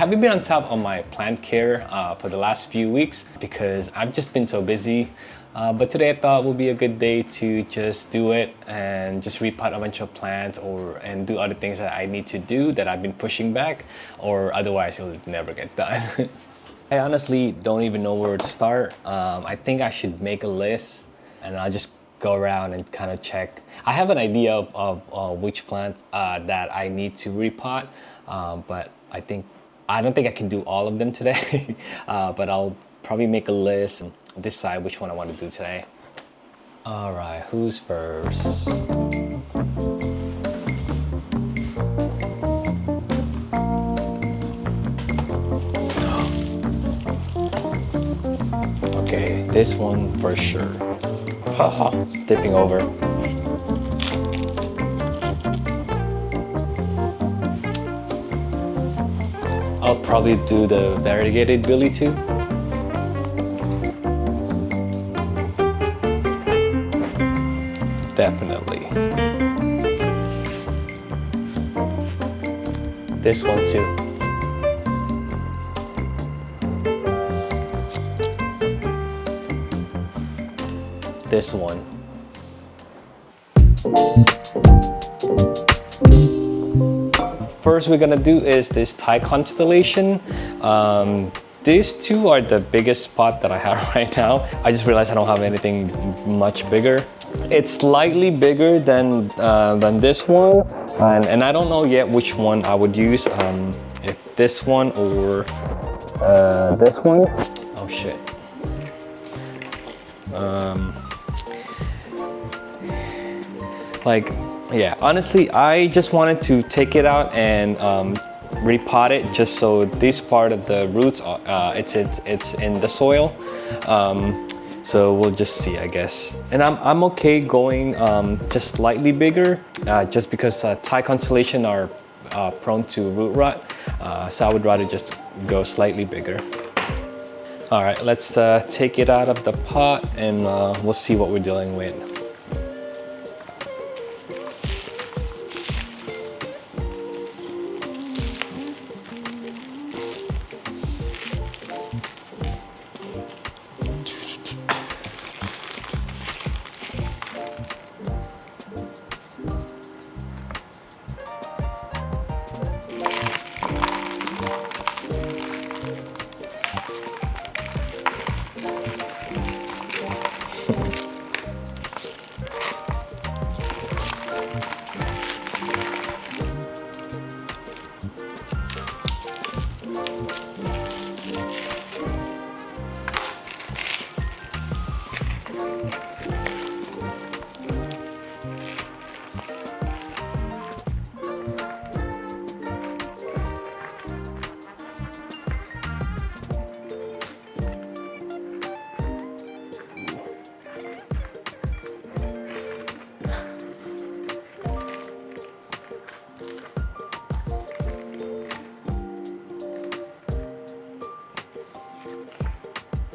haven't been on top of my plant care for the last few weeks because I've just been so busy. But today I thought would be a good day to just do it and just repot a bunch of plants and do other things that I need to do that I've been pushing back, or otherwise it'll never get done. I honestly don't even know where to start. I think I should make a list and I'll just go around and kind of check. I have an idea of which plants that I need to repot, but I don't think I can do all of them today. But I'll probably make a list and decide which one I want to do today. All right, who's first? Okay, this one for sure. It's tipping over. I'll probably do the Variegated Billy too. Definitely. This one too. This one. First we're gonna do is this Thai Constellation. These two are the biggest spot that I have right now. I just realized I don't have anything much bigger. It's slightly bigger than this one, and I don't know yet which one I would use. If this one or this one. Oh shit. Yeah, honestly, I just wanted to take it out and repot it just so this part of the roots, it's in the soil. So we'll just see, I guess. And I'm okay going just slightly bigger, just because Thai Constellation are prone to root rot. So I would rather just go slightly bigger. All right, let's take it out of the pot and we'll see what we're dealing with.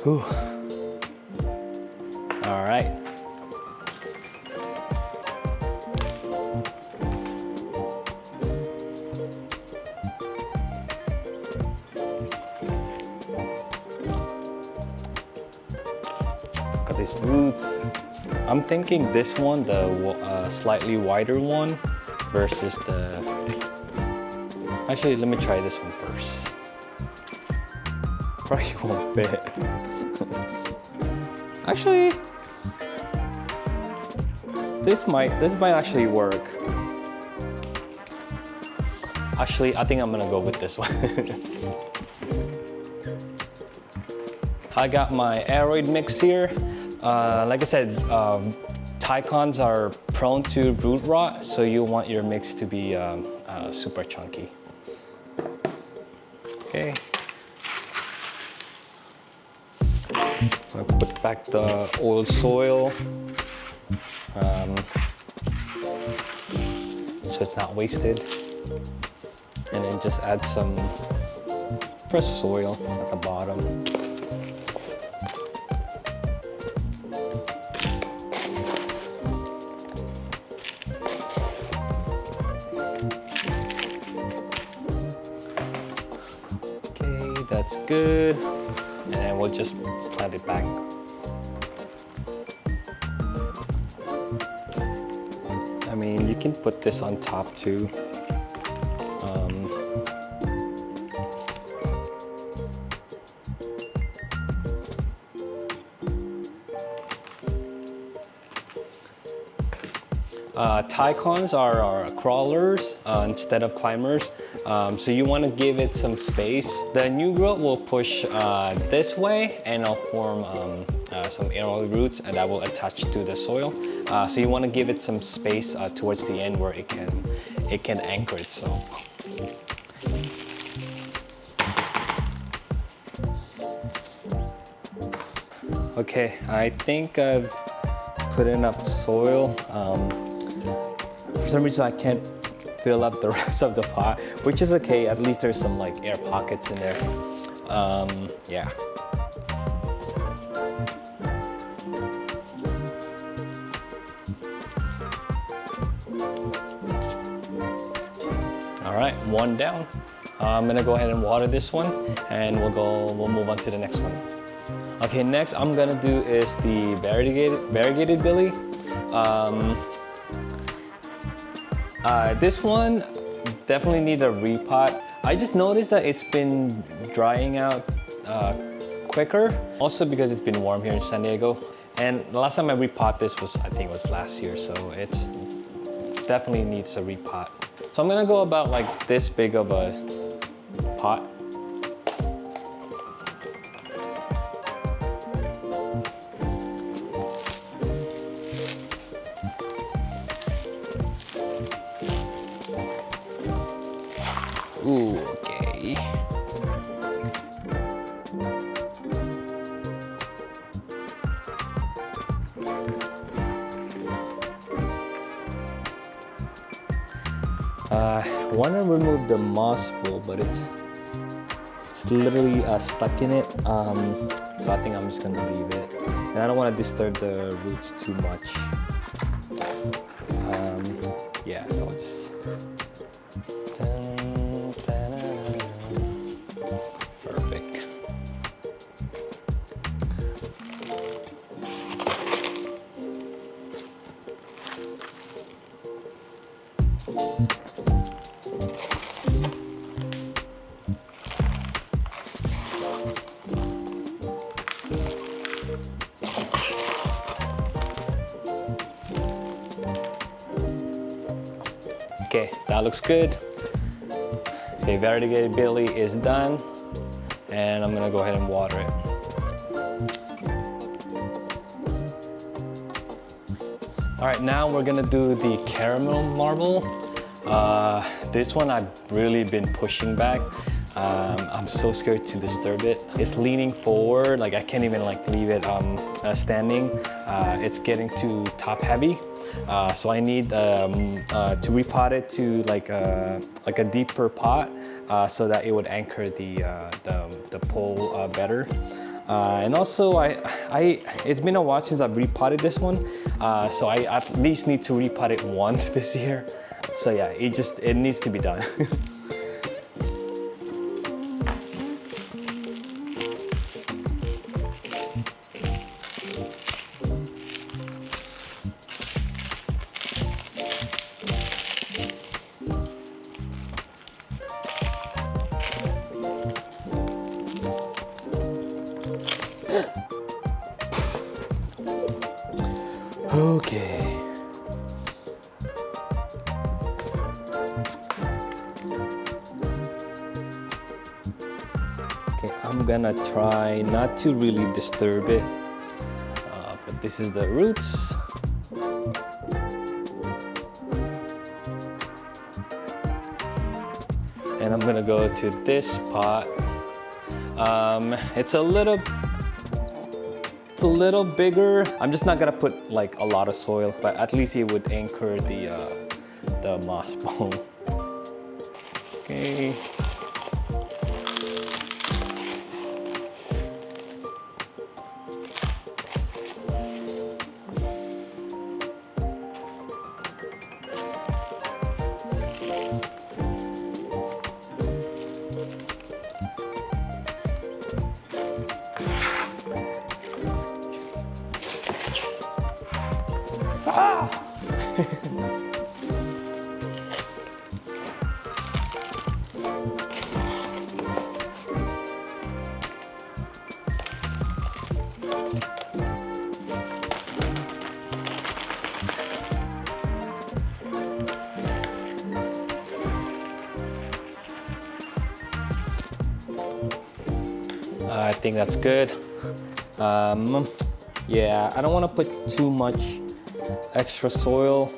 Whew. All right. Got these roots. I'm thinking this one, the slightly wider one, versus the... Actually, let me try this one first. Probably won't fit. Actually, this might actually work. Actually, I think I'm gonna go with this one. I got my aeroid mix here. Like I said, Thai cons are prone to root rot, so you want your mix to be super chunky. Okay. I'll put back the old soil so it's not wasted, and then just add some fresh soil at the bottom. that's good. And then we'll just plant it back. I mean, you can put this on top too. Tycons are crawlers instead of climbers, so you want to give it some space. The new growth will push this way and it'll form some aerial roots and that will attach to the soil. So you want to give it some space towards the end where it can anchor itself. Okay, I think I've put enough soil. For some reason I can't fill up the rest of the pot, which is okay. At least there's some like air pockets in there. Yeah. All right, one down. I'm gonna go ahead and water this one, and we'll move on to the next one. Okay, next I'm gonna do is the variegated Billy. This one definitely needs a repot. I just noticed that it's been drying out quicker. Also because it's been warm here in San Diego. And the last time I repot this was, I think it was last year, so it definitely needs a repot. So I'm gonna go about like this big of a pot. Ooh, okay. I want to remove the moss full, but it's literally stuck in it. So I think I'm just gonna leave it. And I don't want to disturb the roots too much. Yeah, so I'll just. Perfect. Okay, that looks good. Okay, Variegated Billy is done, and I'm gonna go ahead and water it. All right, now we're gonna do the caramel marble. This one I've really been pushing back. I'm so scared to disturb it. It's leaning forward, like I can't even like leave it standing. It's getting too top heavy. So I need to repot it to like a deeper pot so that it would anchor the pole better. And also it's been a while since I've repotted this one, so I at least need to repot it once this year. So yeah, it needs to be done. Okay. Okay, I'm gonna try not to really disturb it, but this is the roots. And I'm gonna go to this pot. It's a little bigger. I'm just not gonna put like a lot of soil, but at least it would anchor the moss bone. Okay. I think that's good. Yeah, I don't want to put too much extra soil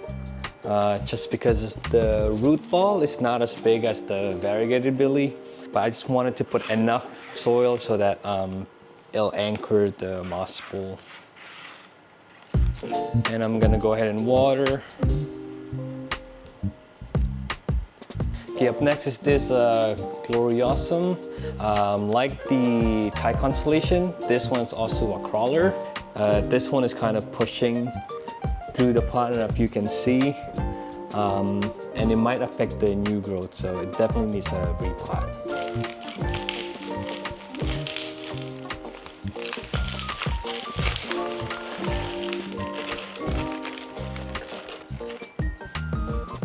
just because the root ball is not as big as the Variegated Billy, but I just wanted to put enough soil so that it'll anchor the moss bowl. And I'm gonna go ahead and water. Okay, up next is this Gloriosum. Like the Thai Constellation, this one's also a crawler. This one is kind of pushing through the pot, if you can see, and it might affect the new growth, so it definitely needs a repot.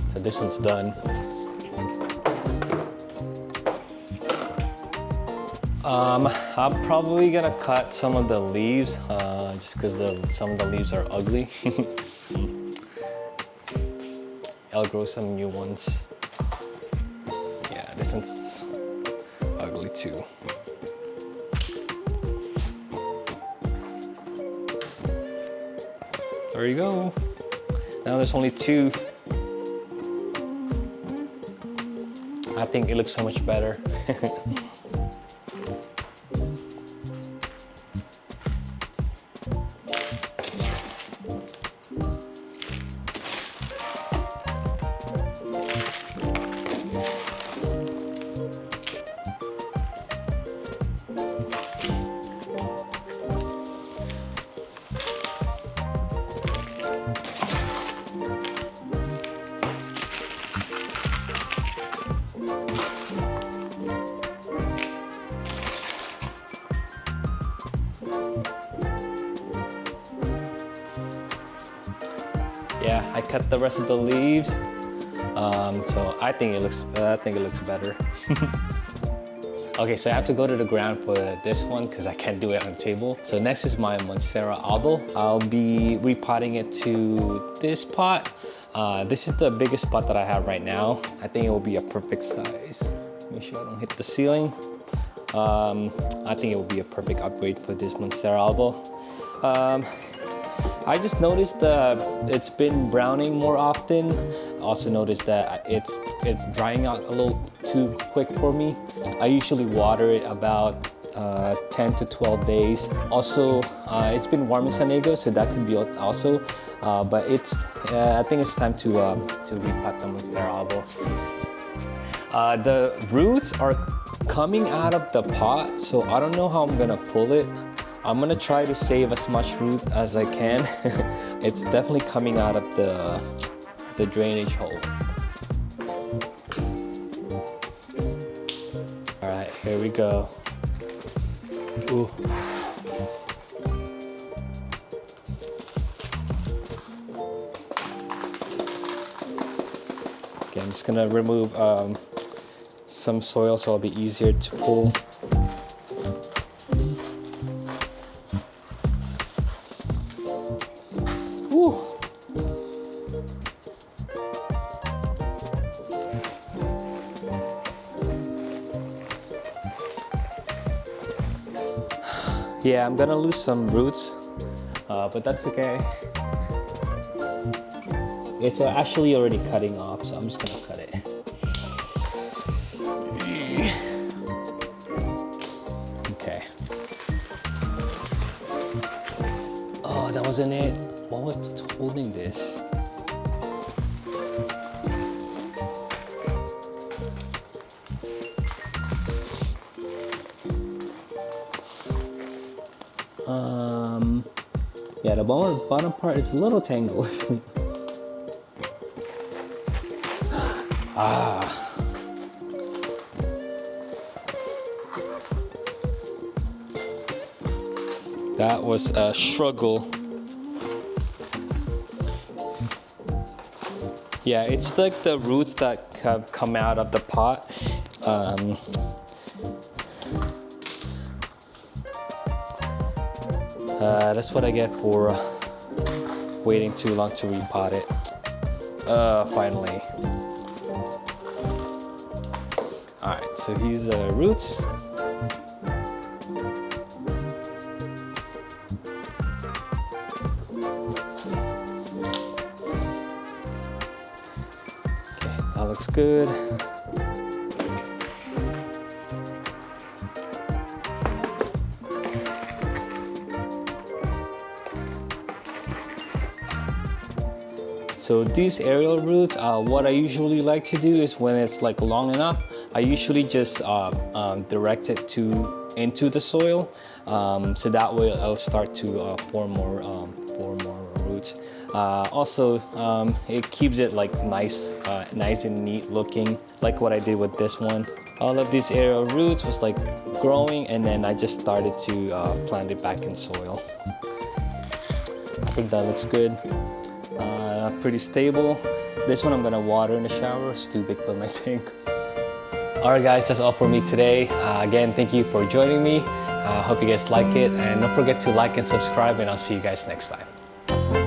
So this one's done. I'm probably gonna cut some of the leaves just because some of the leaves are ugly. I'll grow some new ones. Yeah, this one's ugly too. There you go. Now there's only 2. I think it looks so much better. Yeah, I cut the rest of the leaves, so I think it looks better. Okay, so I have to go to the ground for this one because I can't do it on the table. So next is my Monera OB. I'll be repotting it to this pot. This is the biggest pot that I have right now. I think it will be a perfect size. Make sure I don't hit the ceiling. I think it will be a perfect upgrade for this Monera OB. I just noticed that it's been browning more often. Also noticed that it's drying out a little too quick for me. I usually water it about 10 to 12 days. Also, it's been warm in San Diego, so that could be also. But I think it's time to repot the Monera OB. The roots are coming out of the pot, so I don't know how I'm gonna pull it. I'm gonna try to save as much root as I can. It's definitely coming out of the drainage hole. All right, here we go. Ooh. Okay, I'm just gonna remove some soil so it'll be easier to pull. Yeah, I'm gonna lose some roots, but that's okay. It's actually already cutting off, so I'm just gonna cut it. Okay. Oh, that wasn't it. What was holding this? Yeah, the bottom part is a little tangled. That was a struggle. Yeah, it's like the roots that have come out of the pot. That's what I get for waiting too long to repot it. Finally. All right, so here's the roots. Okay, that looks good. So these aerial roots, what I usually like to do is when it's like long enough, I usually just direct it into the soil, so that way it'll start to form more roots. Also, it keeps it like nice and neat looking, like what I did with this one. All of these aerial roots was like growing, and then I just started to plant it back in soil. I think that looks good. Pretty stable. This one I'm gonna water in the shower. It's too big for my sink. Alright guys, that's all for me today. Again, thank you for joining me. Hope you guys like it, and don't forget to like and subscribe, and I'll see you guys next time.